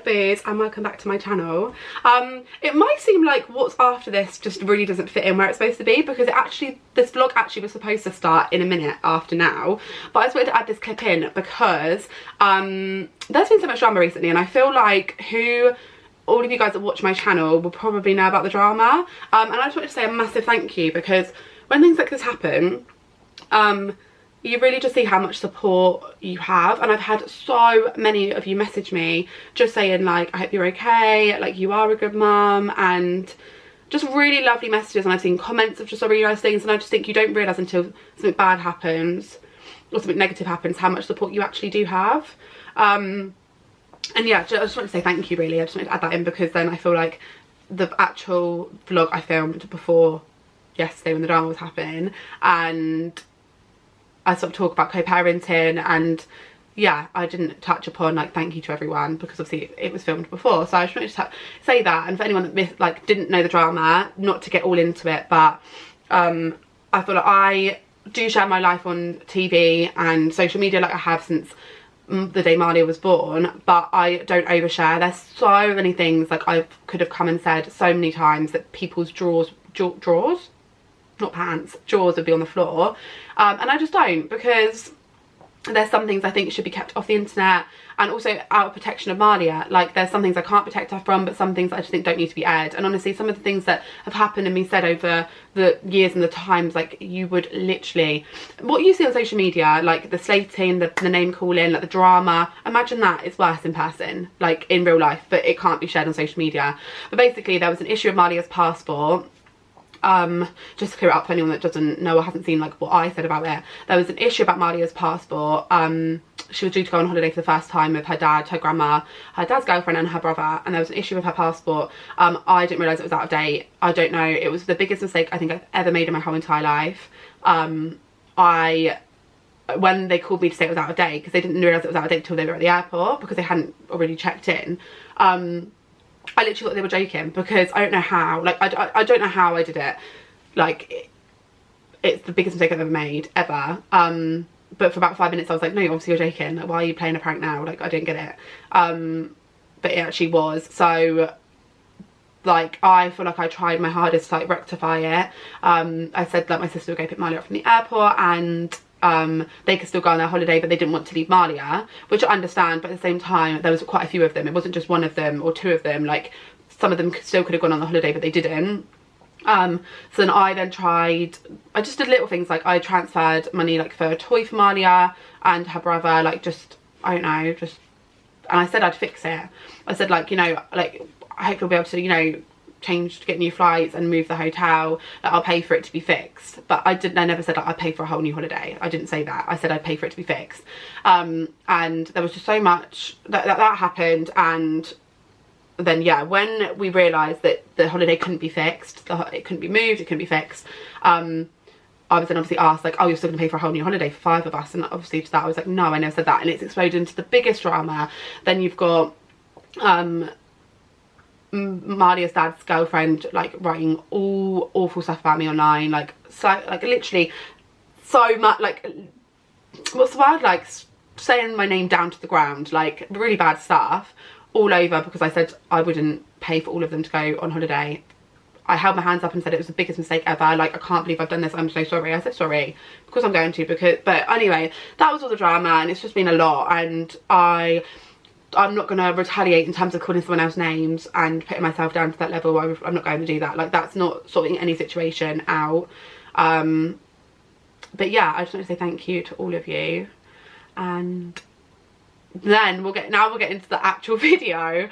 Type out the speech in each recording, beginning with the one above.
Bees, and welcome back to my channel. It might seem like what's after this just really doesn't fit in where it's supposed to be, because this vlog actually was supposed to start in a minute after now, but I just wanted to add this clip in because there's been so much drama recently, and I feel like all of you guys that watch my channel will probably know about the drama, and I just wanted to say a massive thank you, because when things like this happen, you really just see how much support you have. And I've had so many of you message me just saying like, I hope you're okay, like you are a good mum, and just really lovely messages. And I've seen comments of just really nice things, and I just think you don't realise until something bad happens or something negative happens how much support you actually do have. And yeah, I just want to say thank you really. I just wanted to add that in because then I feel like the actual vlog I filmed before yesterday when the drama was happening, and I sort of talk about co-parenting, and yeah, I didn't touch upon like thank you to everyone because obviously it was filmed before. So I just wanted to say that, and for anyone that didn't know the drama, not to get all into it, but I feel like I do share my life on TV and social media like I have since the day Malia was born, but I don't overshare. There's so many things like I could have come and said so many times that people's drawers, not pants, drawers would be on the floor, and I just don't, because there's some things I think should be kept off the internet, and also out of protection of Malia. Like there's some things I can't protect her from, but some things I just think don't need to be aired. And honestly, some of the things that have happened and been said over the years and the times, like you would literally, what you see on social media, like the slating, the name calling, like the drama, imagine that is worse in person, like in real life, but it can't be shared on social media. But basically there was an issue of Malia's passport. Just to clear it up for anyone that doesn't know or hasn't seen like what I said about it, there was an issue about Malia's passport. She was due to go on holiday for the first time with her dad, her grandma, her dad's girlfriend and her brother, and there was an issue with her passport. I didn't realise it was out of date. I don't know, it was the biggest mistake I think I've ever made in my whole entire life. When they called me to say it was out of date, because they didn't realise it was out of date until they were at the airport, because they hadn't already checked in, I literally thought they were joking, because I don't know how, like I don't know how I did it. Like it's the biggest mistake I've ever made, ever. But for about 5 minutes I was like, no, obviously you're joking, like why are you playing a prank now? Like I didn't get it. But it actually was. So like I feel like I tried my hardest to like rectify it. I said that my sister would go pick Malia up from the airport, and they could still go on their holiday, but they didn't want to leave Malia, which I understand. But at the same time, there was quite a few of them. It wasn't just one of them or two of them. Like some of them still could have gone on the holiday, but they didn't. So then I just did little things, like I transferred money like for a toy for Malia and her brother, like just, I don't know, just, and I said I'd fix it. I said like, you know, like I hope you'll be able to, you know, change to get new flights and move the hotel, like I'll pay for it to be fixed. But I never said like I'd pay for a whole new holiday. I didn't say that. I said I'd pay for it to be fixed. And there was just so much that happened. And then yeah, when we realised that the holiday couldn't be fixed, it couldn't be moved, it couldn't be fixed, I was then obviously asked like, oh, you're still gonna pay for a whole new holiday for 5 of us? And obviously to that I was like, no, I never said that. And it's exploded into the biggest drama. Then you've got Malia's dad's girlfriend like writing all awful stuff about me online, like so, like literally so much, like what's the word, like saying my name down to the ground, like really bad stuff all over, because I said I wouldn't pay for all of them to go on holiday. I held my hands up and said it was the biggest mistake ever, like I can't believe I've done this, I'm so sorry. I said sorry because I'm going to, but anyway, that was all the drama, and it's just been a lot, and I'm not going to retaliate in terms of calling someone else names and putting myself down to that level. I'm not going to do that. Like that's not sorting any situation out. But yeah, I just want to say thank you to all of you, and then we'll get into the actual video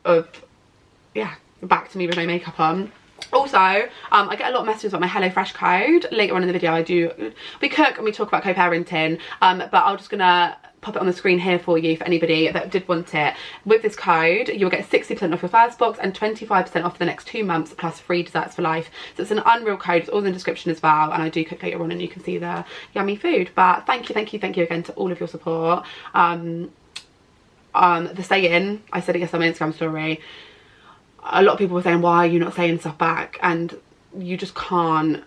of yeah, back to me with no makeup on. Also, I get a lot of messages about my HelloFresh code. Later on in the video we cook and we talk about co-parenting, but I'm just gonna pop it on the screen here for you for anybody that did want it. With this code you'll get 60% off your first box and 25% off for the next 2 months, plus free desserts for life. So it's an unreal code, it's all in the description as well, and I do cook later on and you can see the yummy food. But thank you again to all of your support. The saying, I said it yesterday on my Instagram story, a lot of people were saying, why are you not saying stuff back? And you just can't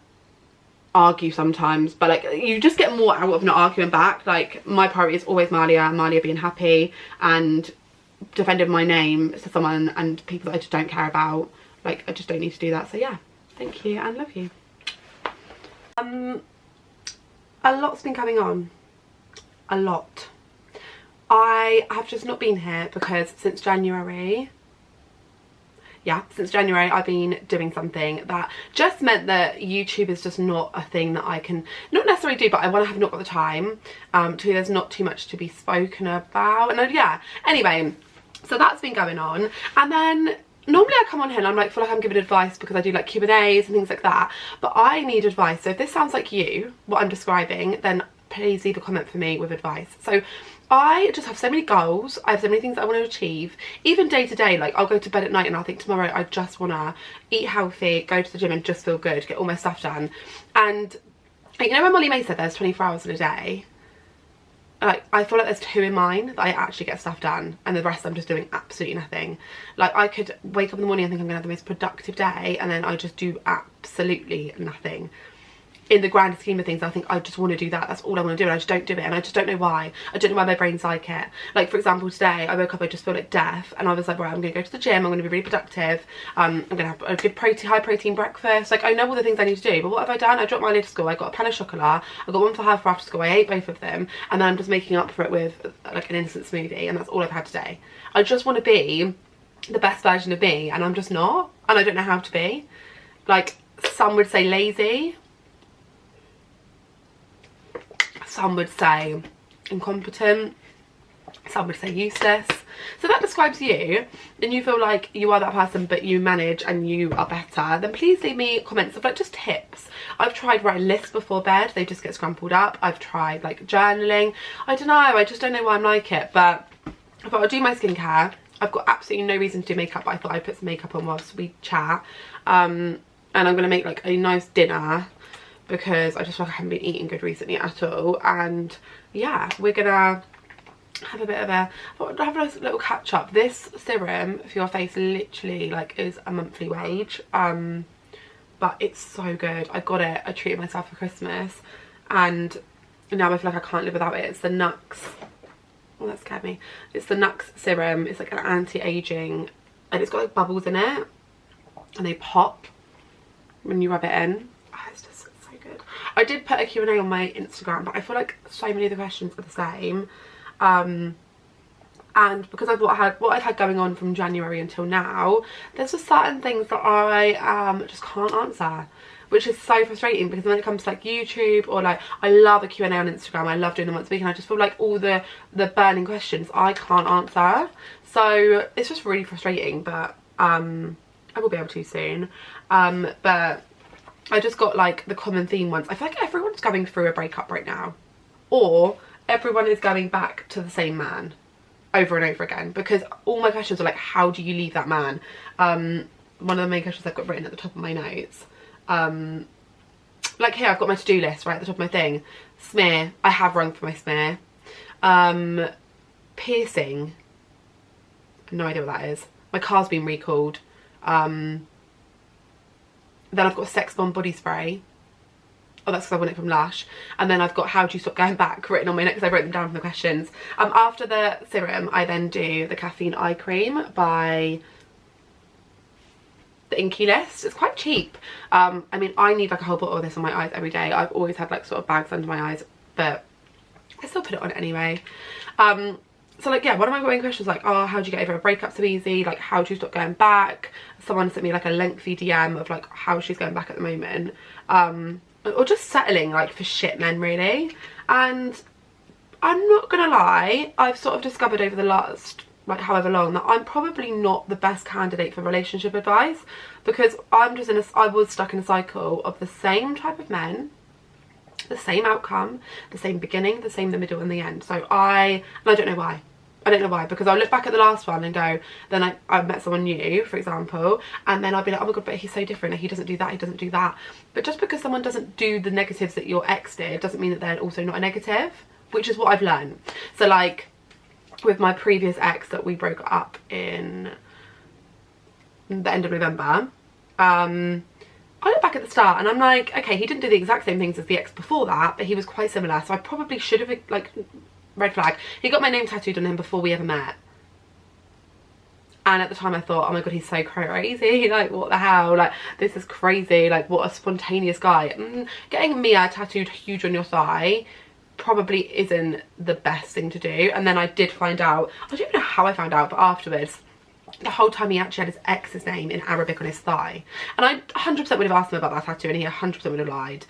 argue sometimes, but like you just get more out of not arguing back. Like my priority is always Malia being happy, and defending my name to someone and people that I just don't care about. Like, I just don't need to do that. So yeah, thank you and love you. A lot's been going on. A lot. I have just not been here because since January, I've been doing something that just meant that YouTube is just not a thing that I can not necessarily do, but I have not got the time to. There's not too much to be spoken about, and yeah, anyway, so that's been going on. And then normally I come on here and I'm like, feel like I'm giving advice because I do like Q&As and things like that, but I need advice. So if this sounds like you, what I'm describing, then please leave a comment for me with advice. So I just have so many goals, I have so many things I want to achieve, even day to day. Like, I'll go to bed at night and I'll think tomorrow I just want to eat healthy, go to the gym and just feel good, get all my stuff done. And you know when Molly May said there's 24 hours in a day, like, I feel like there's 2 in mine that I actually get stuff done and the rest I'm just doing absolutely nothing. Like, I could wake up in the morning and think I'm gonna have the most productive day, and then I just do absolutely nothing. In the grand scheme of things, I think I just want to do that. That's all I want to do, and I just don't do it, and I just don't know why. I don't know why my brain's like it. Like, for example, today I woke up, I just feel like death, and I was like, right, I'm going to go to the gym, I'm going to be really productive, I'm going to have a good high protein breakfast. Like, I know all the things I need to do, but what have I done? I dropped my to school, I got a pan au chocolat, I got one for her for after school, I ate both of them, and then I'm just making up for it with like an instant smoothie, and that's all I've had today. I just want to be the best version of me, and I'm just not, and I don't know how to be. Like, some would say lazy, some would say incompetent, some would say useless. So that describes you, and you feel like you are that person but you manage and you are better, then please leave me comments of like just tips. I've tried writing lists before bed, they just get scrambled up. I've tried like journaling. I don't know, I just don't know why I'm like it, but I thought I'll do my skincare. I've got absolutely no reason to do makeup, but I thought I'd put some makeup on whilst we chat. And I'm going to make like a nice dinner, because I just feel like I haven't been eating good recently at all. And yeah, we're gonna have a bit of a little catch up. This serum for your face literally like is a monthly wage, but it's so good. I got it, I treated myself for Christmas, and now I feel like I can't live without it. It's the Nux, oh that scared me, it's the Nux serum. It's like an anti-aging, and it's got like bubbles in it and they pop when you rub it in. It's just so good. I did put a Q&A on my Instagram, but I feel like so many of the questions are the same, and because of what I've had going on from January until now, there's just certain things that I just can't answer, which is so frustrating, because when it comes to like YouTube or like, I love a Q&A on Instagram, I love doing them once a week, and I just feel like all the burning questions I can't answer. So it's just really frustrating, but I will be able to soon. But I just got like the common theme ones. I feel like everyone's going through a breakup right now, or everyone is going back to the same man over and over again, because all my questions are like, how do you leave that man? One of the main questions I've got written at the top of my notes, like here I've got my to-do list right at the top of my thing. Smear, I have rung for my smear. Piercing, no idea what that is. My car's been recalled. Then I've got Sex Bomb body spray. Oh, that's because I want it from Lush. And then I've got How Do You Stop Going Back written on my neck, because I wrote them down from the questions. After the serum, I then do the caffeine eye cream by the Inky List. It's quite cheap. I mean, I need like a whole bottle of this on my eyes every day. I've always had like sort of bags under my eyes, but I still put it on anyway. So like, yeah, one of my main questions like, oh, how do you get over a breakup so easy? Like, how do you stop going back? Someone sent me like a lengthy DM of like how she's going back at the moment. Or just settling like for shit men really. And I'm not gonna lie, I've sort of discovered over the last like however long that I'm probably not the best candidate for relationship advice, because I was stuck in a cycle of the same type of men, the same outcome, the same beginning, the same the middle and the end. So I don't know why. I don't know why, because I'll look back at the last one and go, then I met someone new, for example, and then I'll be like, oh my god, but he's so different, he doesn't do that, he doesn't do that. But just because someone doesn't do the negatives that your ex did doesn't mean that they're also not a negative, which is what I've learned. So like with my previous ex that we broke up in the end of November, I look back at the start and I'm like, okay, he didn't do the exact same things as the ex before that, but he was quite similar, so I probably should have, like, red flag, he got my name tattooed on him before we ever met. And at the time I thought, oh my god, he's so crazy, like what the hell, like this is crazy, like what a spontaneous guy. Getting Mia tattooed huge on your thigh probably isn't the best thing to do. And then I did find out, I don't even know how I found out, but afterwards, the whole time he actually had his ex's name in Arabic on his thigh. And I 100% would have asked him about that tattoo, and he 100% would have lied.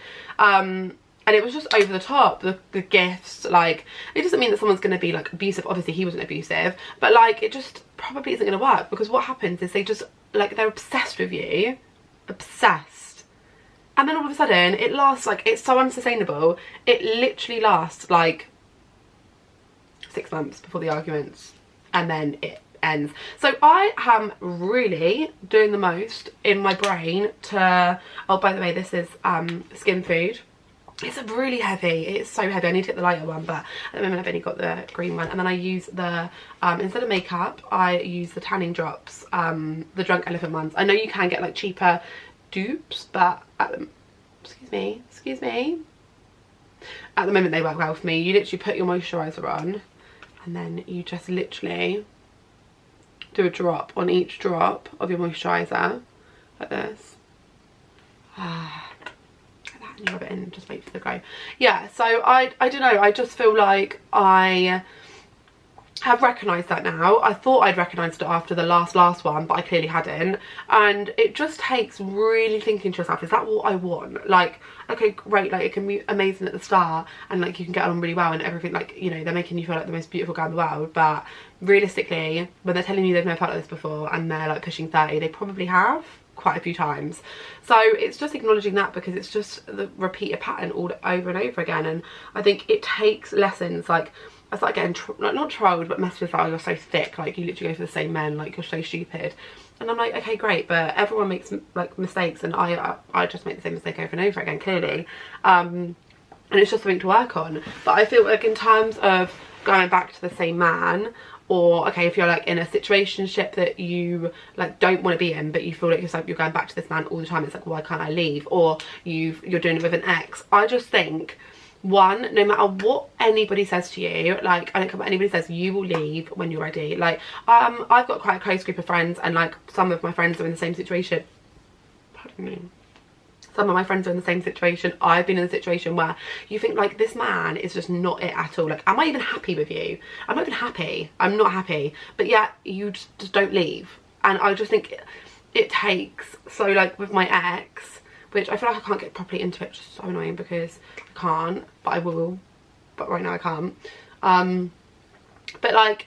And it was just over the top, the gifts, like, it doesn't mean that someone's going to be, like, abusive. Obviously, he wasn't abusive. But, like, it just probably isn't going to work. Because what happens is they just, like, they're obsessed with you. Obsessed. And then all of a sudden, it lasts, like, it's so unsustainable. It literally lasts, like, 6 months before the arguments. And then it ends. So I am really doing the most in my brain to... Oh, by the way, this is Skin Food. It's really heavy. It's so heavy. I need to get the lighter one, but at the moment I've only got the green one. And then I use the, instead of makeup, I use the tanning drops, the Drunk Elephant ones. I know you can get like cheaper dupes, but excuse me. At the moment they work well for me. You literally put your moisturiser on, and then you just literally do a drop on each drop of your moisturiser, like this. And you rub it in and just wait for the glow. Yeah, so I don't know, I just feel like I have recognised that now. I thought I'd recognised it after the last one, but I clearly hadn't. And it just takes really thinking to yourself, is that what I want? Like, okay, great, like it can be amazing at the start and like you can get on really well and everything, like, you know, they're making you feel like the most beautiful girl in the world, but realistically, when they're telling you they've never felt like this before and they're like pushing 30, they probably have quite a few times. So it's just acknowledging that, because it's just the repeated pattern all over and over again. And I think it takes lessons. Like, I started getting not trolled, but messages like, oh, you're so thick, like you literally go for the same men, like you're so stupid. And I'm like, okay, great, but everyone makes like mistakes, and I just make the same mistake over and over again, clearly. And it's just something to work on. But I feel like in terms of going back to the same man, or okay, if you're like in a situationship that you like don't want to be in, but you feel like you're going back to this man all the time, it's like, why can't I leave? Or you're doing it with an ex. I just think, one, no matter what anybody says to you, like, I don't care what anybody says, you will leave when you're ready. Like, I've got quite a close group of friends, and like some of my friends are in the same situation. Pardon me. Some of my friends are in the same situation. I've been in a situation where you think like, this man is just not it at all. Like, am I even happy with you? I'm not even happy. I'm not happy. But yet you just don't leave. And I just think it takes, so like with my ex, which I feel like I can't get properly into it, which is so annoying because I can't, but I will. But right now I can't. But like,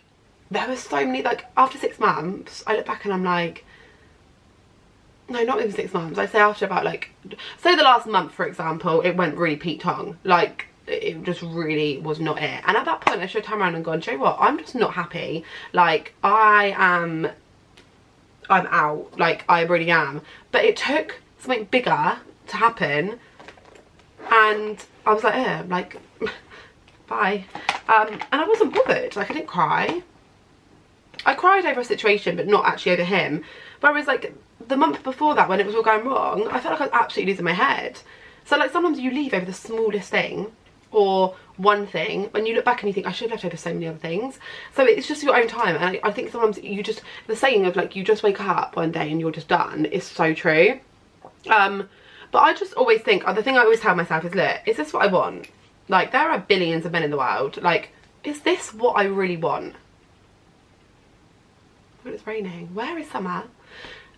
there were so many, like after 6 months, I look back and I'm like, no, not even 6 months. I say after about like, say the last month, for example, it went really Pete Tong. Like, it just really was not it. And at that point, I should have turned around and gone, do you know what? I'm just not happy. Like, I'm out. Like, I really am. But it took something bigger to happen. And I was like, like, bye. And I wasn't bothered. Like, I didn't cry. I cried over a situation, but not actually over him. Whereas, like, the month before that, when it was all going wrong, I felt like I was absolutely losing my head. So, like, sometimes you leave over the smallest thing, or one thing, when you look back and you think, I should have left over so many other things. So it's just your own time. And I think sometimes you just, the saying of, like, you just wake up one day and you're just done is so true. But I just always think, the thing I always tell myself is, look, is this what I want? Like, there are billions of men in the world. Like, is this what I really want? Oh, it's raining. Where is summer?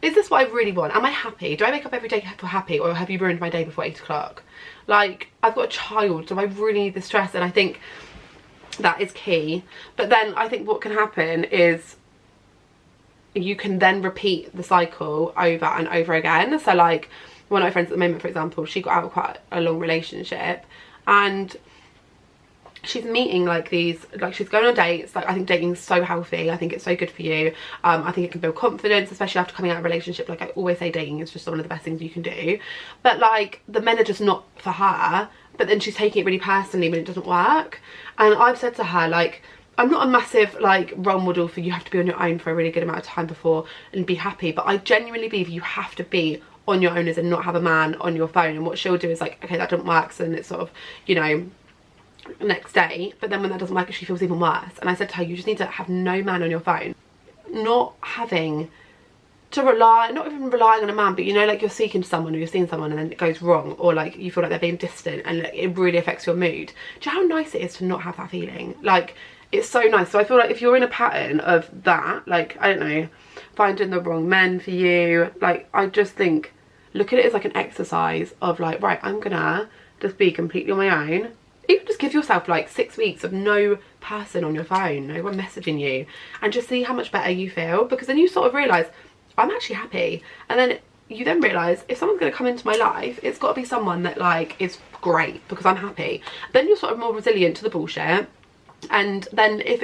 Is this what I really want? Am I happy? Do I wake up every day happy, or have you ruined my day before 8 o'clock? Like, I've got a child, so I really need the stress, and I think that is key. But then I think what can happen is you can then repeat the cycle over and over again. So like, one of my friends at the moment, for example, she got out of quite a long relationship, and she's meeting like these, like she's going on dates. Like, I think dating is so healthy. I think it's so good for you. I think it can build confidence, especially after coming out of a relationship. Like, I always say, dating is just one of the best things you can do. But like, the men are just not for her. But then she's taking it really personally when it doesn't work. And I've said to her, like, I'm not a massive like role model for you have to be on your own for a really good amount of time before and be happy. But I genuinely believe you have to be on your own and not have a man on your phone. And what she'll do is like, okay, that doesn't work. So then it's sort of, you know, next day. But then when that doesn't work, she feels even worse. And I said to her, you just need to have no man on your phone. not having to rely, not even relying on a man, but you know, like you're speaking to someone or you're seeing someone and then it goes wrong, or like you feel like they're being distant and like, it really affects your mood. Do you know how nice it is to not have that feeling? Like, it's so nice. So I feel like if you're in a pattern of that, like, I don't know, finding the wrong men for you, like, I just think, look at it as like an exercise of like, right, I'm gonna just be completely on my own. Even just give yourself like 6 weeks of no person on your phone, no one messaging you, and just see how much better you feel, because then you sort of realise, I'm actually happy. And then you then realise, if someone's going to come into my life, it's got to be someone that like is great because I'm happy. Then you're sort of more resilient to the bullshit. And then if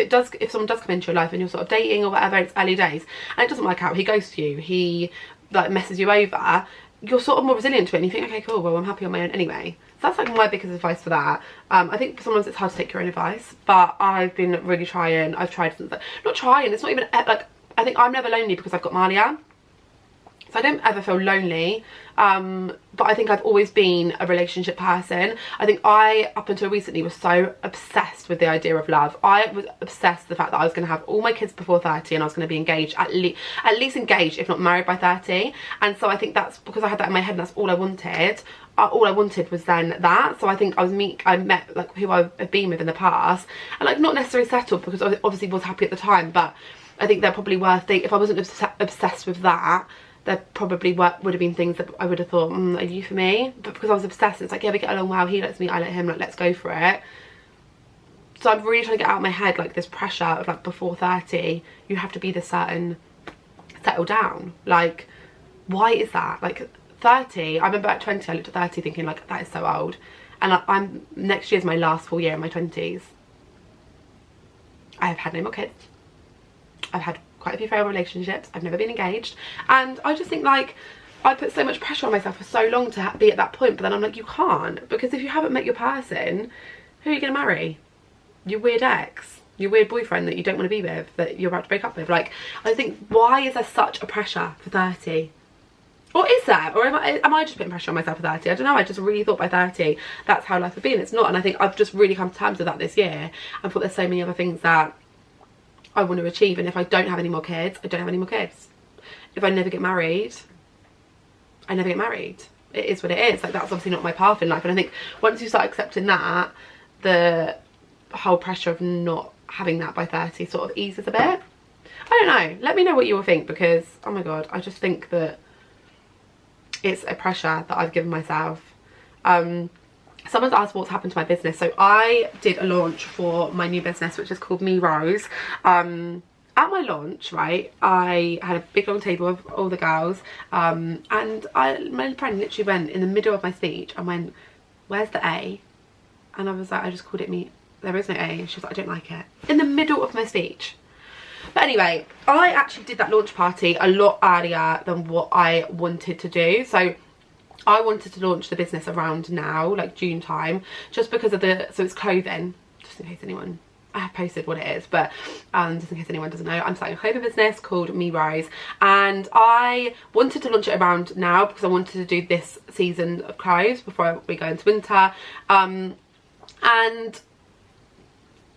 someone does come into your life and you're sort of dating or whatever, it's early days and it doesn't work out, he goes to you, he like messes you over, you're sort of more resilient to it and you think, okay, cool, well, I'm happy on my own anyway. So that's like my biggest advice for that. I think sometimes it's hard to take your own advice, but I've been really trying. I've tried since, not trying, it's not even like, I think I'm never lonely because I've got Malia. So I don't ever feel lonely, but I think I've always been a relationship person. I think up until recently, was so obsessed with the idea of love. I was obsessed with the fact that I was going to have all my kids before 30 and I was going to be engaged, at least engaged, if not married by 30. And so I think that's because I had that in my head and that's all I wanted. All I wanted was then that. So I think I met like who I've been with in the past, and like not necessarily settled because I obviously was happy at the time, but I think they're probably worth it. If I wasn't obsessed with that, there probably would have been things that I would have thought, are you for me? But because I was obsessed, it's like, yeah, we get along well, he lets me, I let him, like, let's go for it. So I'm really trying to get out of my head, like, this pressure of, like, before 30, you have to be this certain, settle down. Like, why is that? Like, 30, I remember at 20, I looked at 30 thinking, like, that is so old. And next year's my last full year in my 20s. I have had no more kids. I've had quite a few failed relationships. I've never been engaged. And I just think, like, I put so much pressure on myself for so long to be at that point. But then I'm like, you can't. Because if you haven't met your person, who are you going to marry? Your weird ex. Your weird boyfriend that you don't want to be with, that you're about to break up with. Like, I think, why is there such a pressure for 30? Or is there? Or am I just putting pressure on myself for 30? I don't know. I just really thought by 30, that's how life would be. And it's not. And I think I've just really come to terms with that this year. I thought there's so many other things that I want to achieve, and if I don't have any more kids, I don't have any more kids. If I never get married, I never get married. It is what it is. Like, that's obviously not my path in life. And I think once you start accepting that, the whole pressure of not having that by 30 sort of eases a bit. I don't know. Let me know what you all think, because oh my god, I just think that it's a pressure that I've given myself. Someone's asked what's happened to my business. So I did a launch for my new business, which is called Me Rose. At my launch, right, I had a big long table of all the girls, and my friend literally went in the middle of my speech and went, where's the A? And I was like, I just called it Me. There is no A. She was like, I don't like it. In the middle of my speech. But anyway, I actually did that launch party a lot earlier than what I wanted to do. So I wanted to launch the business around now, like June time, just because of so it's clothing, just in case anyone, I have posted what it is, but just in case anyone doesn't know, I'm starting a clothing business called Me Rose, and I wanted to launch it around now because I wanted to do this season of clothes before we go into winter, and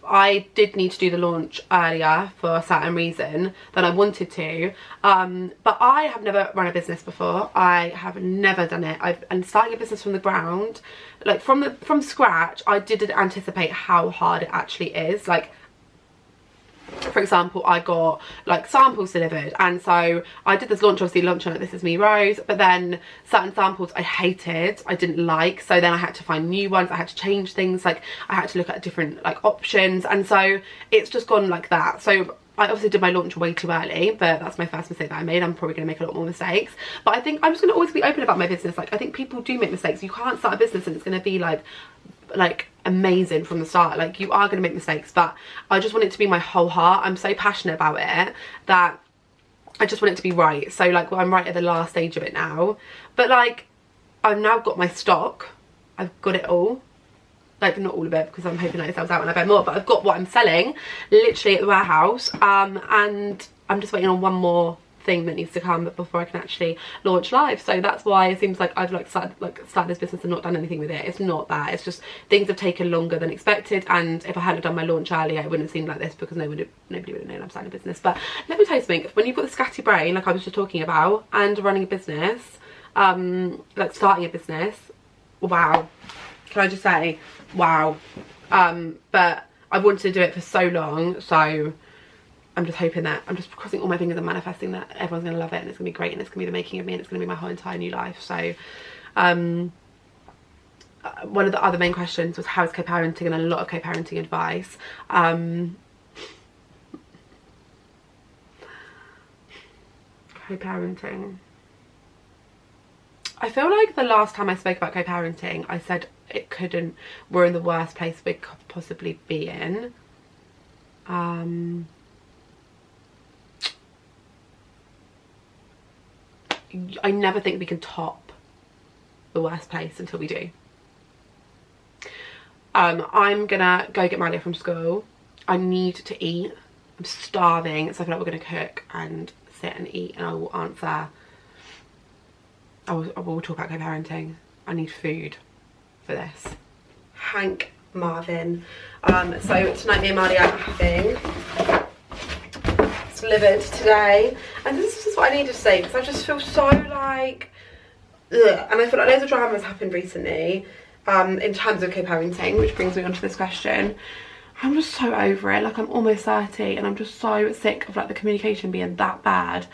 I did need to do the launch earlier for a certain reason than I wanted to, but I have never run a business before. I have never done it. And starting a business from the ground, like from scratch, I didn't anticipate how hard it actually is. Like, for example, I got like samples delivered, and so I did this launch, obviously launching like This Is Me Rose, but then certain samples I hated, I didn't like, so then I had to find new ones, I had to change things, like I had to look at different like options, and so it's just gone like that. So I obviously did my launch way too early, but that's my first mistake that I made. I'm probably going to make a lot more mistakes, but I think I'm just going to always be open about my business. Like, I think people do make mistakes. You can't start a business and it's going to be like amazing from the start. Like, you are going to make mistakes, but I just want it to be my whole heart. I'm so passionate about it that I just want it to be right. So like, well, I'm right at the last stage of it now, but like, I've now got my stock, I've got it all, like not all of it because I'm hoping that it sells out when I buy more, but I've got what I'm selling literally at the warehouse, and I'm just waiting on one more thing that needs to come before I can actually launch live. So that's why it seems like I've started this business and not done anything with it. It's not that, it's just things have taken longer than expected, and if I hadn't done my launch earlier it wouldn't have seemed like this, because nobody would have known I'm starting a business. But let me tell you something, when you've got the scatty brain like I was just talking about, and running a business, like starting a business, wow, can I just say wow. But I've wanted to do it for so long, so I'm just hoping that, I'm just crossing all my fingers and manifesting that everyone's going to love it, and it's going to be great, and it's going to be the making of me, and it's going to be my whole entire new life. So one of the other main questions was how is co-parenting, and a lot of co-parenting advice. Co-parenting, I feel like the last time I spoke about co-parenting I said we're in the worst place we could possibly be in. I never think we can top the worst place until we do. I'm gonna go get Malia from school. I need to eat. I'm starving, so I feel like we're gonna cook and sit and eat, and I will answer. I will talk about co-parenting. I need food for this. Hank Marvin. So tonight me and Malia are having, it's delivered today, and this is just what I needed to say, because I just feel so like ugh. And I feel like loads of drama has happened recently in terms of co-parenting, which brings me on to this question. I'm just so over it. Like, I'm almost 30 and I'm just so sick of like the communication being that bad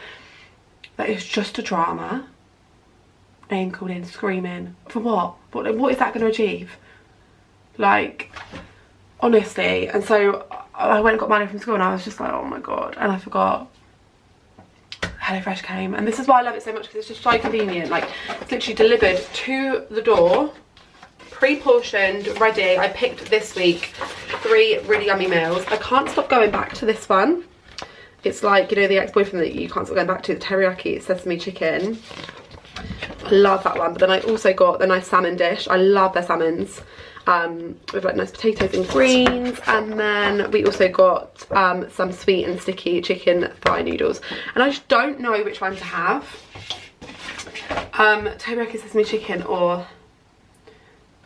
that it's just a drama. Name called in, screaming for what is that going to achieve, like, honestly? And so I went and got Malia from school, and I was just like, oh my god, and I forgot HelloFresh came, and this is why I love it so much, because it's just so convenient. Like, it's literally delivered to the door, pre-portioned, ready. I picked this week 3 really yummy meals. I can't stop going back to this one. It's like, you know, the ex-boyfriend that you can't stop going back to, the teriyaki sesame chicken. I love that one. But then I also got the nice salmon dish. I love their salmons, with like nice potatoes and greens. And then we also got some sweet and sticky chicken thigh noodles, and I just don't know which one to have. Teriyaki sesame chicken, or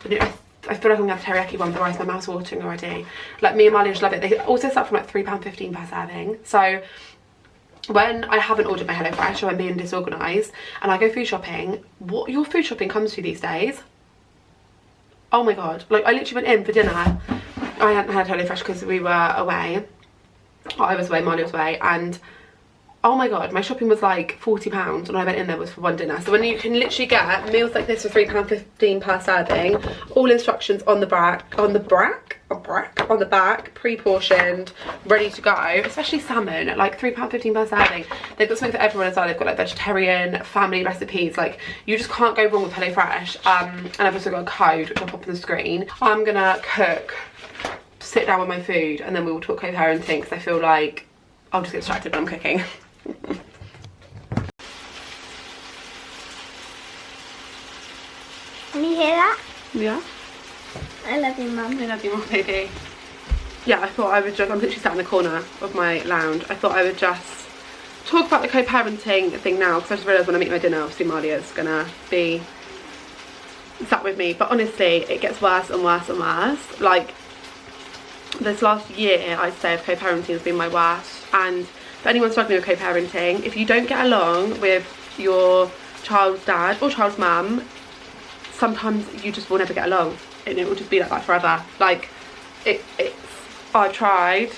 I feel like I'm gonna have teriyaki one, otherwise my mouth's watering already. Like, me and Malia just love it. They also start from like £3.15 per serving. So when I haven't ordered my HelloFresh, or I'm being disorganised and I go food shopping, what your food shopping comes to these days, oh my god. Like, I literally went in for dinner. I hadn't had HelloFresh because we were away. I was away, Malia was away, and oh my god, my shopping was like £40, and I went in there was for one dinner. So when you can literally get meals like this for £3.15 per serving, all instructions on the back, pre-portioned, ready to go. Especially salmon at like £3.15 per serving. They've got something for everyone as well. They've got like vegetarian, family recipes. Like, you just can't go wrong with HelloFresh. And I've also got a code which I'll pop on the screen. I'm gonna cook, sit down with my food, and then we will talk co-parenting, because I feel like I'll just get distracted when I'm cooking. Can you hear that? Yeah. I love you, Mum. I love you more, baby. Yeah, I thought I would just, I'm literally sat in the corner of my lounge. I thought I would just talk about the co-parenting thing now, because I just realised when I make my dinner, obviously Malia's gonna be sat with me. But honestly, it gets worse and worse and worse. Like, this last year, I'd say, of co-parenting has been my worst. And for anyone struggling with co-parenting, if you don't get along with your child's dad or child's mum, sometimes you just will never get along, and it will just be like that forever. Like, I've tried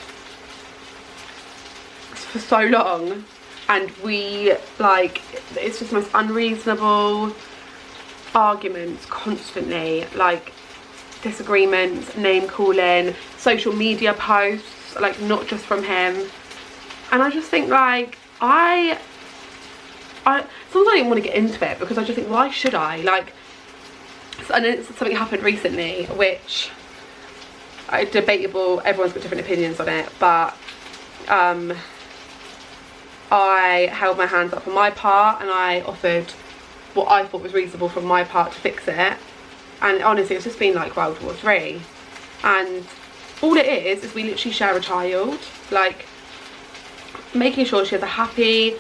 for so long, and it's just the most unreasonable arguments constantly, like disagreements, name calling, social media posts, like not just from him. And I just think, like, sometimes I don't even want to get into it, because I just think, why should I? Like, I know something happened recently which debatable, everyone's got different opinions on it, but I held my hands up for my part, and I offered what I thought was reasonable from my part to fix it. And honestly, it's just been like World War III. And all it is we literally share a child. Like, making sure she has a happy,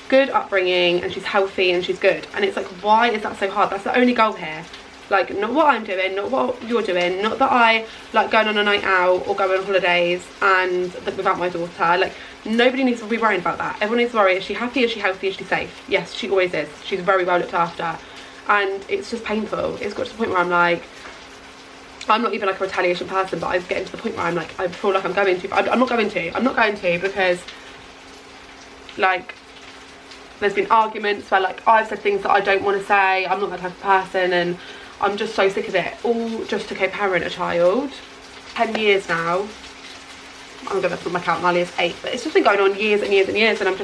good upbringing and she's healthy and she's good. And it's like, why is that so hard? That's the only goal here. Like, not what I'm doing, not what you're doing, not that I like going on a night out or going on holidays and without my daughter. Like, nobody needs to be worrying about that. Everyone needs to worry, is she happy, is she healthy, is she safe? Yes, she always is. She's very well looked after. And it's just painful. It's got to the point where I'm like, I'm not even like a retaliation person, but I'm getting to the point where I'm like, I feel like I'm going to, but I'm not going to because like there's been arguments where like I've said things that I don't want to say. I'm not that type of person, and I'm just so sick of it, all just to co-parent a child. 10 years now. I'm gonna put my count, Molly is 8, but it's just been going on years and years and years, and I'm